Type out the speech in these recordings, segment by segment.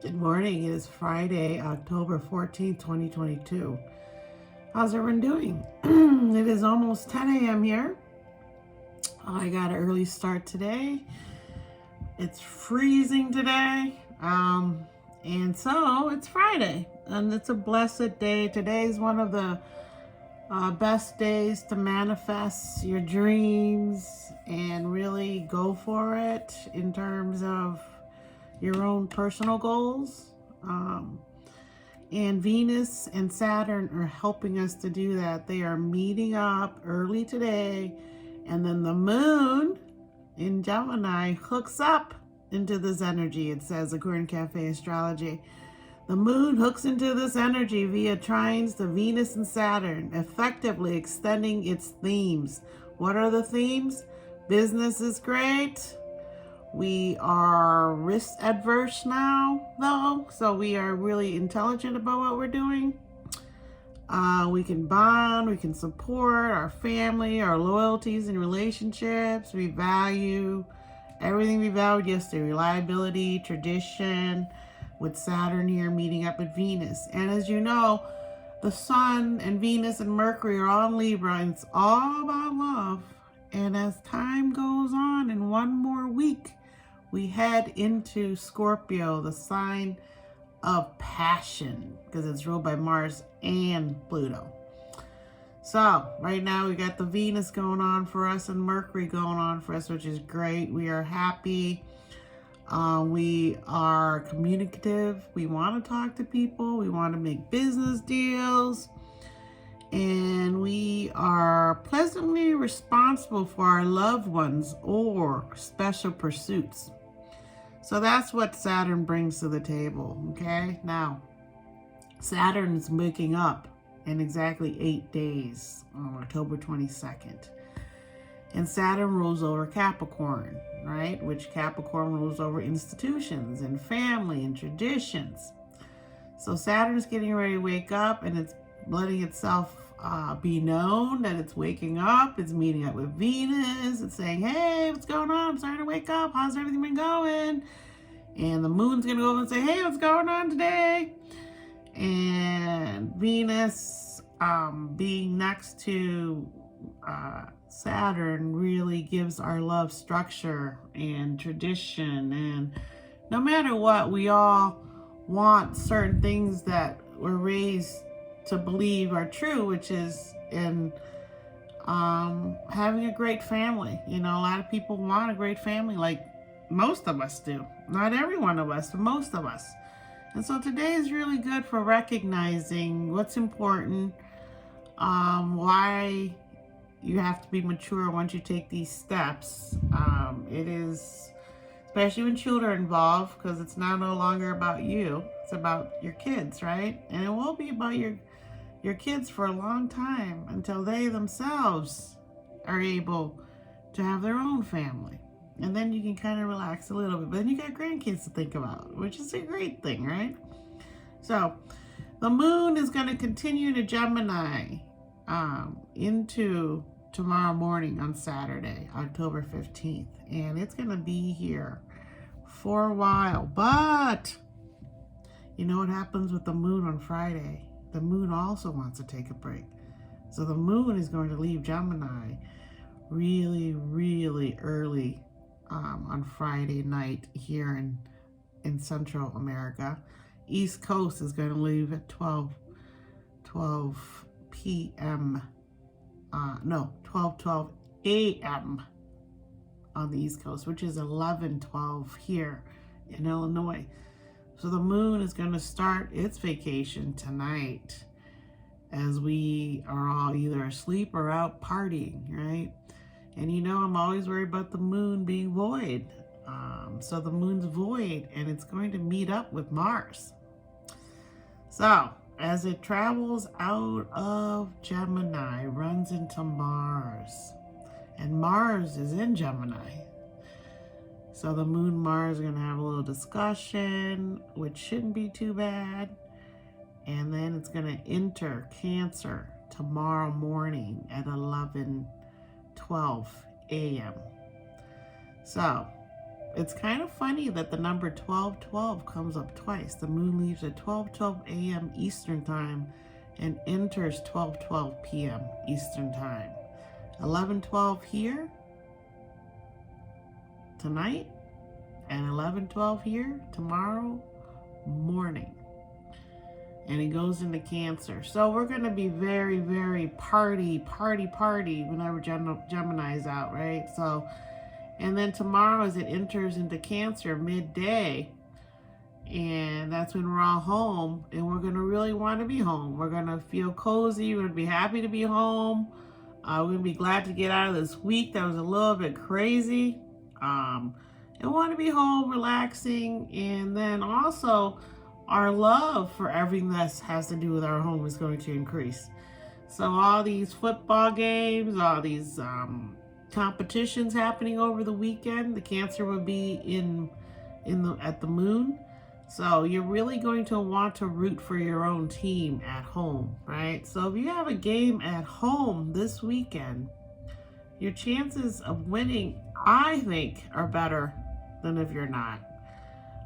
Good morning. It is Friday, October 14th, 2022. How's everyone doing? It is almost 10 a.m. here. I got an early start today. It's freezing today. And so it's Friday, and it's a blessed day. Today is one of the best days to manifest your dreams and really go for it in terms of your own personal goals. And Venus and Saturn are helping us to do that. They are meeting up early today, and then the moon in Gemini hooks up into this energy. It says, according to Cafe Astrology, the moon hooks into this energy via trines to Venus and Saturn, effectively extending its themes. What are the themes? Business is great. We are risk adverse now, though, so we are really intelligent about what we're doing. We can bond, we can support our family, our loyalties and relationships. We value everything we valued yesterday: reliability, tradition, with Saturn here meeting up with Venus. And as you know, the Sun and Venus and Mercury are all in Libra, and it's all about love. And as time goes on, in one more week, we head into Scorpio, the sign of passion, because it's ruled by Mars and Pluto. So right now we got the Venus going on for us and Mercury going on for us, which is great. We are happy. We are communicative. We want to talk to people. We want to make business deals. And we are pleasantly responsible for our loved ones or special pursuits. So that's what Saturn brings to the table, okay? Now, Saturn is waking up in exactly 8 days on October 22nd. And Saturn rules over Capricorn, right? Which Capricorn rules over institutions and family and traditions. So Saturn's getting ready to wake up, and it's letting itself be known that it's waking up. It's meeting up with Venus. It's saying, hey, what's going on? I'm starting to wake up. How's everything been going? And the moon's going to go over and say, hey, what's going on today? And Venus being next to Saturn really gives our love structure and tradition. And no matter what, we all want certain things that we're raised to believe are true, which is in having a great family. You know, a lot of people want a great family, like most of us do. Not every one of us, but most of us. And so today is really good for recognizing what's important, why you have to be mature once you take these steps. It is, especially when children are involved, because it's now no longer about you, it's about your kids, right? And it will be about your kids for a long time, until they themselves are able to have their own family. And then you can kind of relax a little bit. But then you got grandkids to think about, which is a great thing, right? So the moon is going to continue to Gemini into tomorrow morning on Saturday, October 15th. And it's going to be here for a while. But you know what happens with the moon on Friday? The moon also wants to take a break. So the moon is going to leave Gemini really, really early on Friday night here in Central America. East Coast is going to leave at 12 p.m. 12 a.m. on the East Coast, which is 11:12 here in Illinois. So the moon is going to start its vacation tonight, as we are all either asleep or out partying, right? And you know, I'm always worried about the moon being void. So the moon's void, and it's going to meet up with Mars. So as it travels out of Gemini, runs into Mars, and Mars is in Gemini. So the moon Mars are going to have a little discussion, which shouldn't be too bad. And then it's going to enter Cancer tomorrow morning at 11:12 a.m. So it's kind of funny that the number 1212 comes up twice. The moon leaves at 12:12 a.m. Eastern time and enters 12:12 p.m. Eastern time. 11:12 here tonight and 11:12 here tomorrow morning. And it goes into Cancer. So we're going to be very, very party whenever Gemini's out, right? So, and then tomorrow as it enters into Cancer midday, and that's when we're all home, and we're going to really want to be home. We're going to feel cozy. We're going to be happy to be home. We're going to be glad to get out of this week that was a little bit crazy. And want to be home, relaxing, and then also our love for everything that has to do with our home is going to increase. So all these football games, all these competitions happening over the weekend, the Cancer will be at the moon. So you're really going to want to root for your own team at home, right? So if you have a game at home this weekend, your chances of winning, I think, are better than if you're not.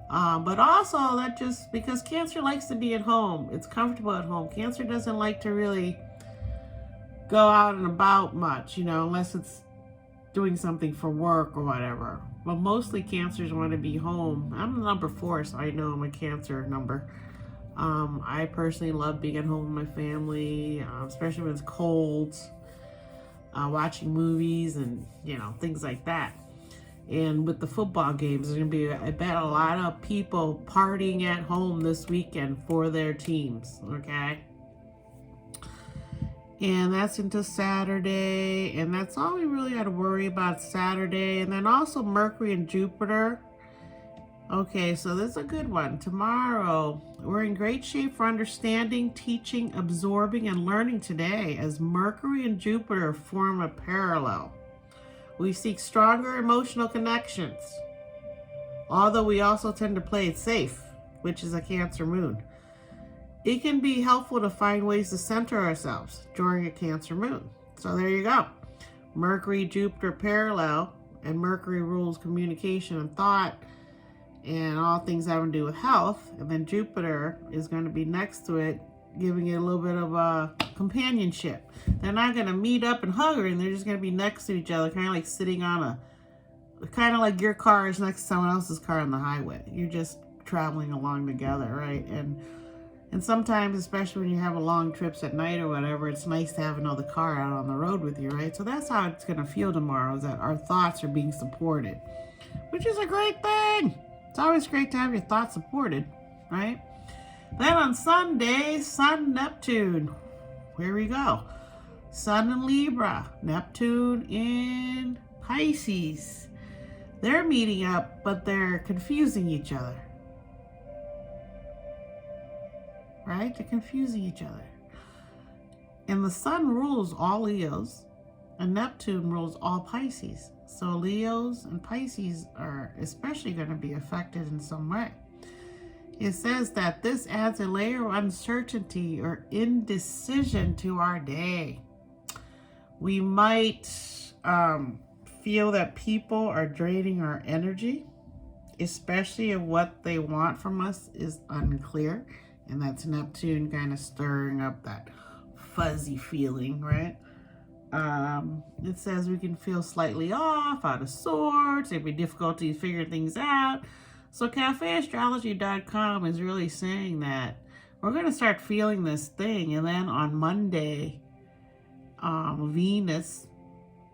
But also that just because Cancer likes to be at home, it's comfortable at home. Cancer doesn't like to really go out and about much, unless it's doing something for work or whatever. But mostly Cancers want to be home. I'm number 4, so I know I'm a Cancer number. I personally love being at home with my family, especially when it's cold, watching movies and things like that. And with the football games, there's going to be, I bet, a lot of people partying at home this weekend for their teams, okay? And that's into Saturday, and that's all we really got to worry about Saturday. And then also Mercury and Jupiter. Okay, so this is a good one. Tomorrow, we're in great shape for understanding, teaching, absorbing, and learning today as Mercury and Jupiter form a parallel. We seek stronger emotional connections, although we also tend to play it safe, which is a Cancer moon. It can be helpful to find ways to center ourselves during a Cancer moon. So there you go. Mercury, Jupiter parallel, and Mercury rules communication and thought and all things having to do with health. And then Jupiter is going to be next to it, giving it a little bit of a companionship. They're not going to meet up and hug her, and they're just going to be next to each other, kind of like sitting on kind of like your car is next to someone else's car on the highway. You're just traveling along together, right? And sometimes, especially when you have long trips at night or whatever, it's nice to have another car out on the road with you, right? So that's how it's going to feel tomorrow, is that our thoughts are being supported, which is a great thing. It's always great to have your thoughts supported, right? Then on Sunday, Sun, Neptune. Here we go. Sun in Libra, Neptune in Pisces. They're meeting up, but they're confusing each other. Right? They're confusing each other. And the Sun rules all Leos, and Neptune rules all Pisces. So Leos and Pisces are especially going to be affected in some way. It says that this adds a layer of uncertainty or indecision to our day. We might feel that people are draining our energy, especially if what they want from us is unclear. And that's Neptune kind of stirring up that fuzzy feeling, right? It says we can feel slightly off, out of sorts, there'd be difficulty figuring things out. So cafeastrology.com is really saying that we're going to start feeling this thing. And then on Monday, Venus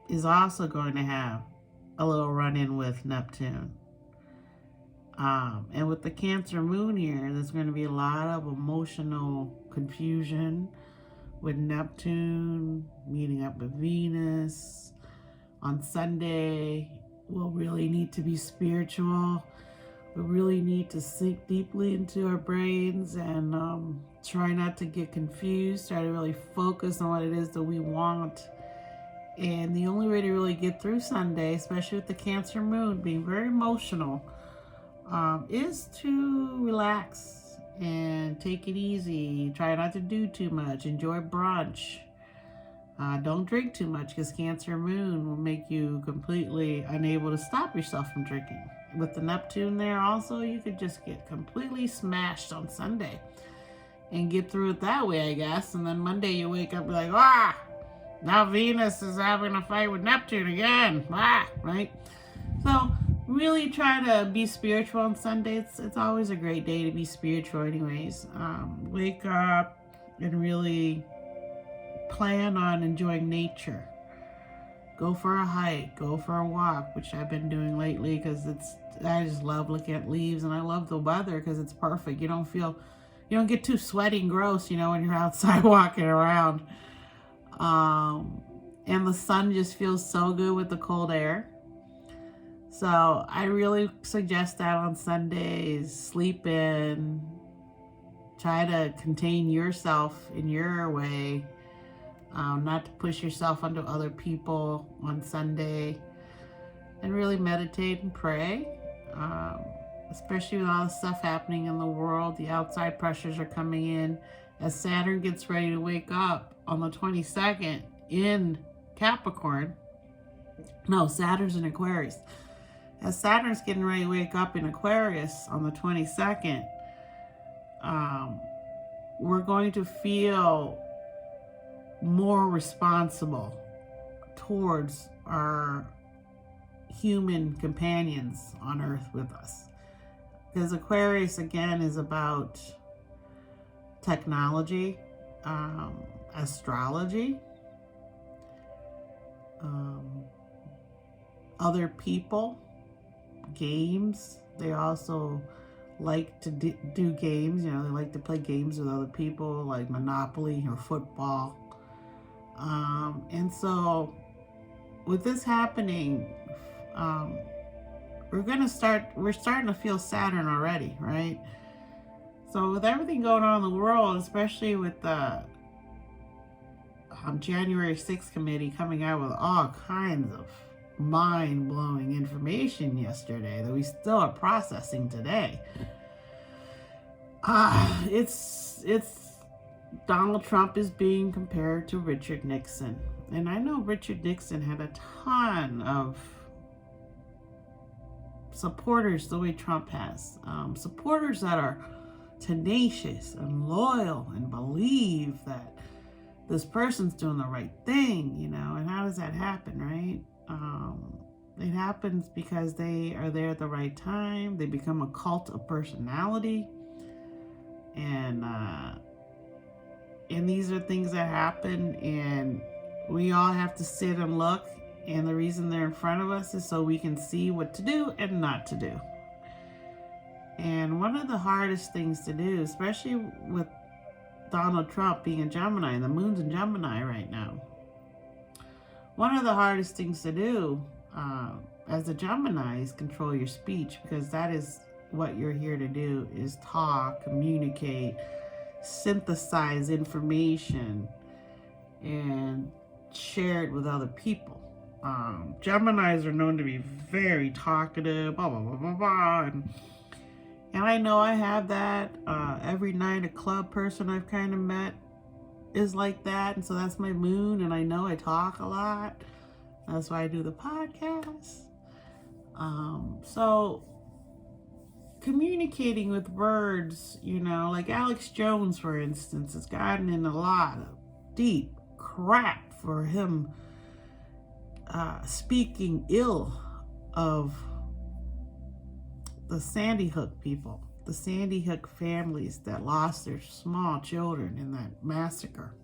is also going to have a little run-in with Neptune. And with the Cancer moon here, there's going to be a lot of emotional confusion with Neptune meeting up with Venus. On Sunday, we'll really need to be spiritual. We really need to sink deeply into our brains and try not to get confused, try to really focus on what it is that we want. And the only way to really get through Sunday, especially with the Cancer moon being very emotional, is to relax and take it easy. Try not to do too much. Enjoy brunch. Don't drink too much because Cancer moon will make you completely unable to stop yourself from drinking. with the Neptune there also, you could just get completely smashed on Sunday and get through it that way, I guess. And then Monday you wake up and be like, ah, now Venus is having a fight with Neptune again. Ah, right? So really try to be spiritual on Sunday. It's always a great day to be spiritual anyways. Wake up and really plan on enjoying nature. Go for a hike, go for a walk, which I've been doing lately because I just love looking at leaves, and I love the weather because it's perfect. You don't get too sweaty and gross, when you're outside walking around. And the sun just feels so good with the cold air. So I really suggest that on Sundays. Sleep in, try to contain yourself in your way. Not to push yourself onto other people on Sunday, and really meditate and pray, especially with all the stuff happening in the world. The outside pressures are coming in as Saturn gets ready to wake up on the 22nd in Capricorn. No, Saturn's in Aquarius. As Saturn's getting ready to wake up in Aquarius on the 22nd, we're going to feel more responsible towards our human companions on Earth with us. Because Aquarius, again, is about technology, astrology, other people, games. They also like to do games. They like to play games with other people, like Monopoly or football. And so with this happening, we're starting to feel Saturn already, right? So with everything going on in the world, especially with the January 6th committee coming out with all kinds of mind-blowing information yesterday that we still are processing today. It's Donald Trump is being compared to Richard Nixon. And I know Richard Nixon had a ton of supporters the way Trump has. Supporters that are tenacious and loyal and believe that this person's doing the right thing, and how does that happen, right? It happens because they are there at the right time. They become a cult of personality. And these are things that happen, and we all have to sit and look, and the reason they're in front of us is so we can see what to do and not to do. And one of the hardest things to do, especially with Donald Trump being a Gemini, the moon's in Gemini right now, one of the hardest things to do as a Gemini is control your speech, because that is what you're here to do, is talk, communicate, synthesize information, and share it with other people. Geminis are known to be very talkative, blah, blah, blah, blah, blah. And I know I have that. Every night a club person I've kind of met is like that. And so that's my moon. And I know I talk a lot. That's why I do the podcast. So communicating with words, like Alex Jones, for instance, has gotten in a lot of deep crap for him speaking ill of the Sandy Hook people, the Sandy Hook families that lost their small children in that massacre.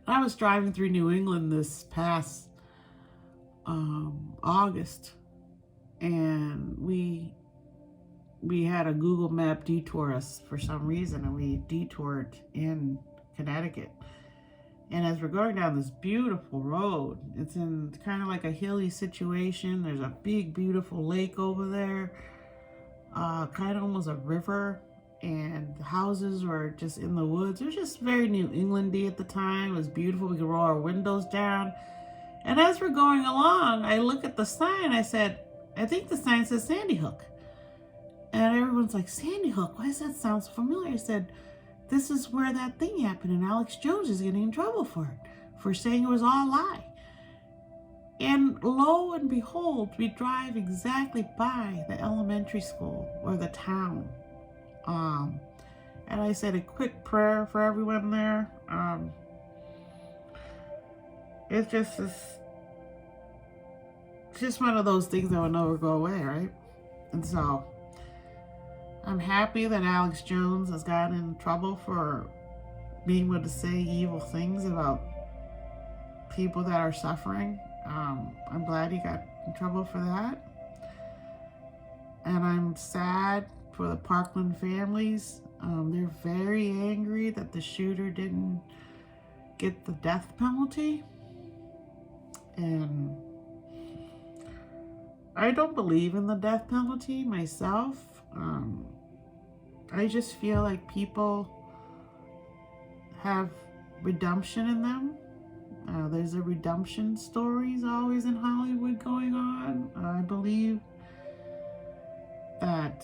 I was driving through New England this past August, and we had a Google map detour us for some reason, and we detoured in Connecticut. And as we're going down this beautiful road, it's in kind of like a hilly situation. There's a big, beautiful lake over there, kind of almost a river, and the houses were just in the woods. It was just very New Englandy at the time. It was beautiful. We could roll our windows down. And as we're going along, I look at the sign. I said, I think the sign says Sandy Hook. And everyone's like, Sandy Hook? Why does that sound so familiar? I said, this is where that thing happened, and Alex Jones is getting in trouble for it, for saying it was all a lie. And lo and behold, we drive exactly by the elementary school or the town. And I said a quick prayer for everyone there. It's just one of those things that will never go away, right? And so I'm happy that Alex Jones has gotten in trouble for being able to say evil things about people that are suffering. I'm glad he got in trouble for that. And I'm sad for the Parkland families. They're very angry that the shooter didn't get the death penalty. And I don't believe in the death penalty myself. I just feel like people have redemption in them. There's a redemption stories always in Hollywood going on. I believe that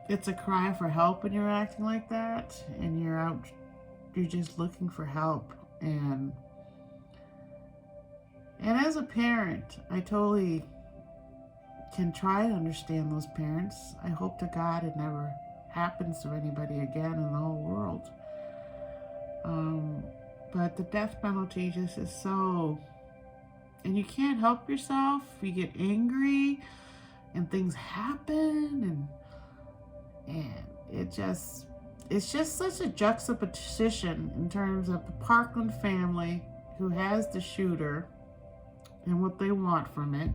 it's a cry for help when you're acting like that, and you're just looking for help. And as a parent, I totally can try to understand those parents. I hope to God it never happens to anybody again in the whole world. But the death penalty just is so, and you can't help yourself. You get angry and things happen, and it's just such a juxtaposition in terms of the Parkland family who has the shooter and what they want from it.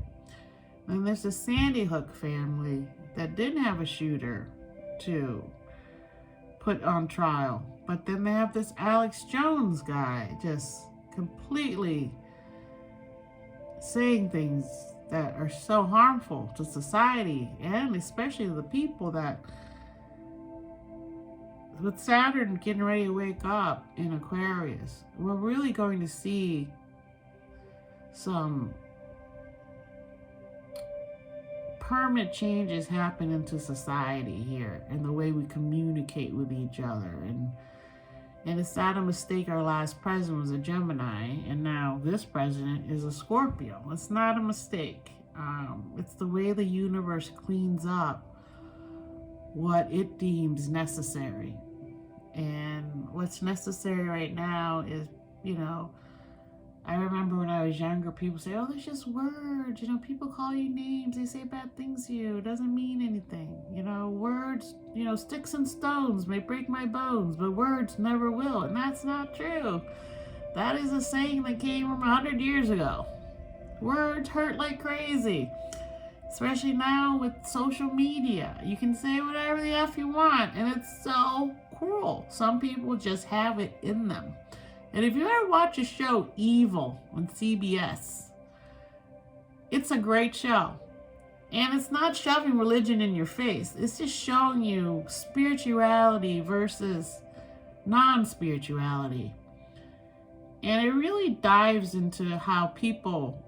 Then there's the Sandy Hook family that didn't have a shooter to put on trial. But then they have this Alex Jones guy just completely saying things that are so harmful to society, and especially the people that, with Saturn getting ready to wake up in Aquarius, we're really going to see some permanent changes happen into society here and the way we communicate with each other. And it's not a mistake our last president was a Gemini, and now this president is a Scorpio. It's not a mistake. It's the way the universe cleans up what it deems necessary. And what's necessary right now is, I remember when I was younger, people say, oh, there's just words. People call you names. They say bad things to you. It doesn't mean anything. Words, sticks and stones may break my bones, but words never will. And that's not true. That is a saying that came from 100 years ago. Words hurt like crazy, especially now with social media. You can say whatever the F you want, and it's so cruel. Some people just have it in them. And if you ever watch a show, Evil, on CBS, it's a great show. And it's not shoving religion in your face. It's just showing you spirituality versus non-spirituality. And it really dives into how people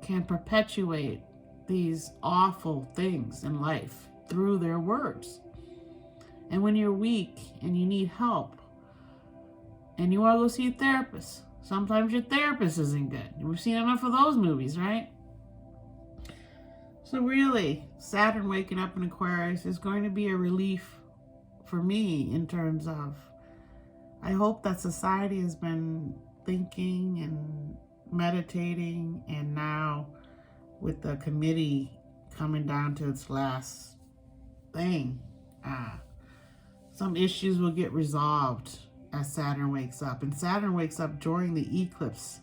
can perpetuate these awful things in life through their words. And when you're weak and you need help, and you want to go see a therapist, sometimes your therapist isn't good. We've seen enough of those movies, right? So really, Saturn waking up in Aquarius is going to be a relief for me in terms of, I hope that society has been thinking and meditating, and now with the committee coming down to its last thing, some issues will get resolved as Saturn wakes up. And Saturn wakes up during the eclipse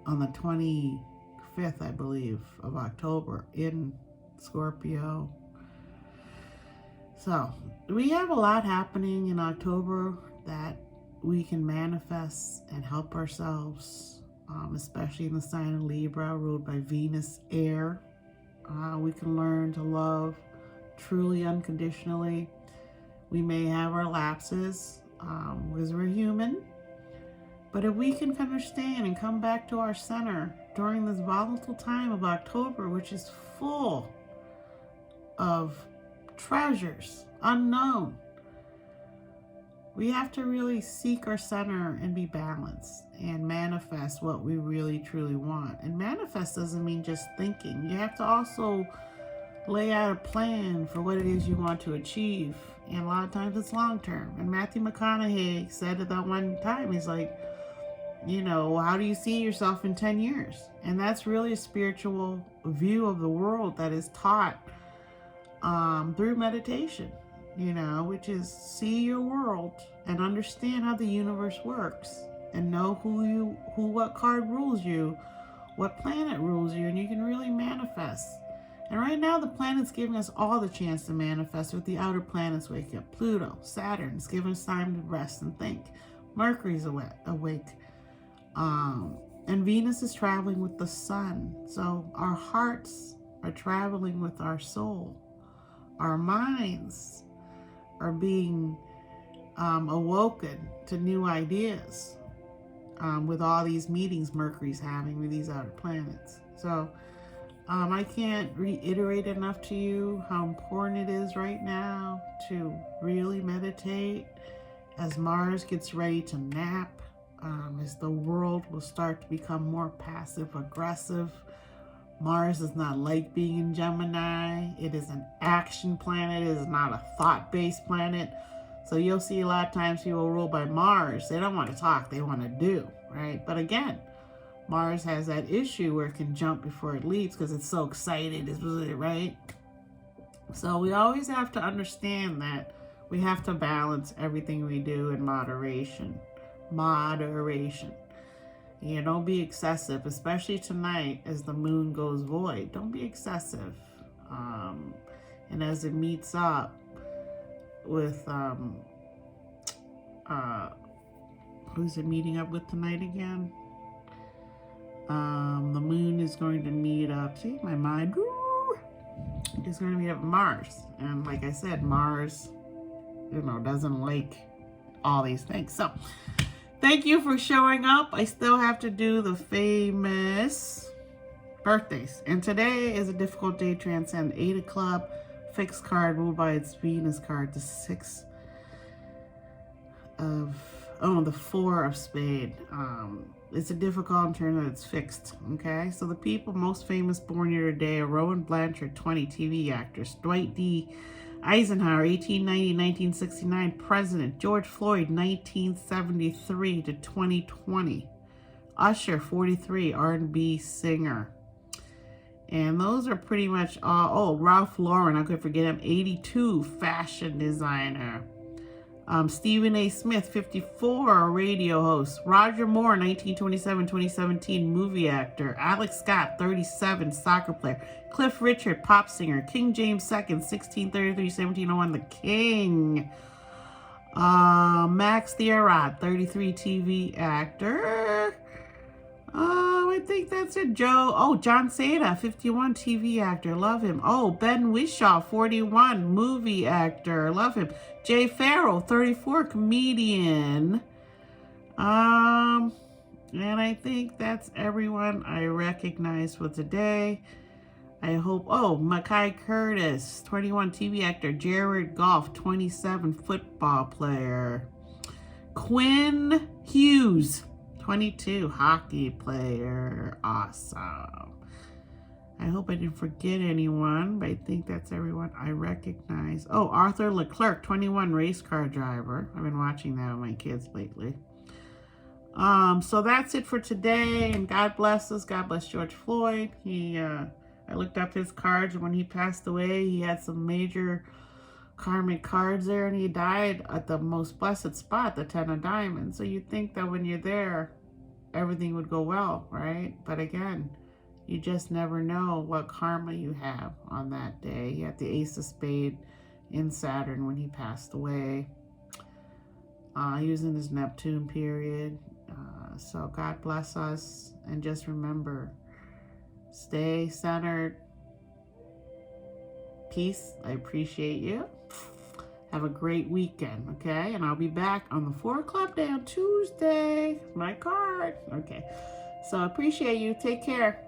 on the 25th, I believe, of October in Scorpio. So we have a lot happening in October that we can manifest and help ourselves, especially in the sign of Libra, ruled by Venus, air. We can learn to love truly unconditionally. We may have our lapses, because we're human, but if we can understand and come back to our center during this volatile time of October, which is full of treasures unknown, we have to really seek our center and be balanced and manifest what we really truly want. And manifest doesn't mean just thinking. You have to also lay out a plan for what it is you want to achieve. And a lot of times it's long term. And Matthew McConaughey said at that one time, he's like, you know, how do you see yourself in 10 years? And that's really a spiritual view of the world that is taught through meditation, you know, which is see your world and understand how the universe works and know what card rules you, what planet rules you, and you can really manifest. And right now the planet's giving us all the chance to manifest with the outer planets wake up. Pluto, Saturn is giving us time to rest and think. Mercury's awake. And Venus is traveling with the sun. So our hearts are traveling with our soul. Our minds are being awoken to new ideas with all these meetings Mercury's having with these outer planets. So I can't reiterate enough to you how important it is right now to really meditate as Mars gets ready to nap, as the world will start to become more passive aggressive. Mars does not like being in Gemini. It is an action planet. It is not a thought-based planet. So you'll see a lot of times people ruled by Mars. They don't want to talk. They want to do, right? But again, Mars has that issue where it can jump before it leaps because it's so excited, right? So we always have to understand that we have to balance everything we do in moderation. Moderation. You don't be excessive, especially tonight as the moon goes void. Don't be excessive. And as it meets up with, who's it meeting up with tonight again? The moon is going to meet up, see, my mind is going to meet up with Mars. And like I said, Mars, you know, doesn't like all these things. So thank you for showing up. I still have to do the famous birthdays. And today is a difficult day to transcend. 8 of club, fixed card ruled by its Venus card. The 6 of, the 4 of spade. It's a difficult in terms that it's fixed, okay? So the people most famous born here today are Rowan Blanchard, 20, TV actors. Dwight D. Eisenhower, 1890-1969, president. George Floyd, 1973 to 2020. Usher, 43, R&B singer. And those are pretty much all. Oh, Ralph Lauren, I could forget him, 82, fashion designer. Stephen A. Smith, 54, radio host. Roger Moore, 1927-2017, movie actor. Alex Scott, 37, soccer player. Cliff Richard, pop singer. King James II, 1633-1701, the king. Max Thierrot, 33, TV actor. I think that's it. John Seda, 51, TV actor. Love him. Oh, Ben Whishaw, 41, movie actor. Love him. Jay Farrell, 34, comedian. And I think that's everyone I recognize for today. I hope, Mackay Curtis, 21, TV actor. Jared Goff, 27, football player. Quinn Hughes, 22, hockey player. Awesome. I hope I didn't forget anyone, but I think that's everyone I recognize. Oh, Arthur Leclerc, 21, race car driver. I've been watching that with my kids lately. So that's it for today, and God bless us. God bless George Floyd. I looked up his cards, and when he passed away, he had some major karmic cards there, and he died at the most blessed spot, the 10 of diamonds. So you'd think that when you're there, everything would go well, right? But again, you just never know what karma you have on that day. He had the ace of spade in Saturn when he passed away. He was in his Neptune period. So God bless us. And just remember, stay centered. Peace. I appreciate you. Have a great weekend, okay? And I'll be back on the 4 o'clock day on Tuesday. My card. Okay. So I appreciate you. Take care.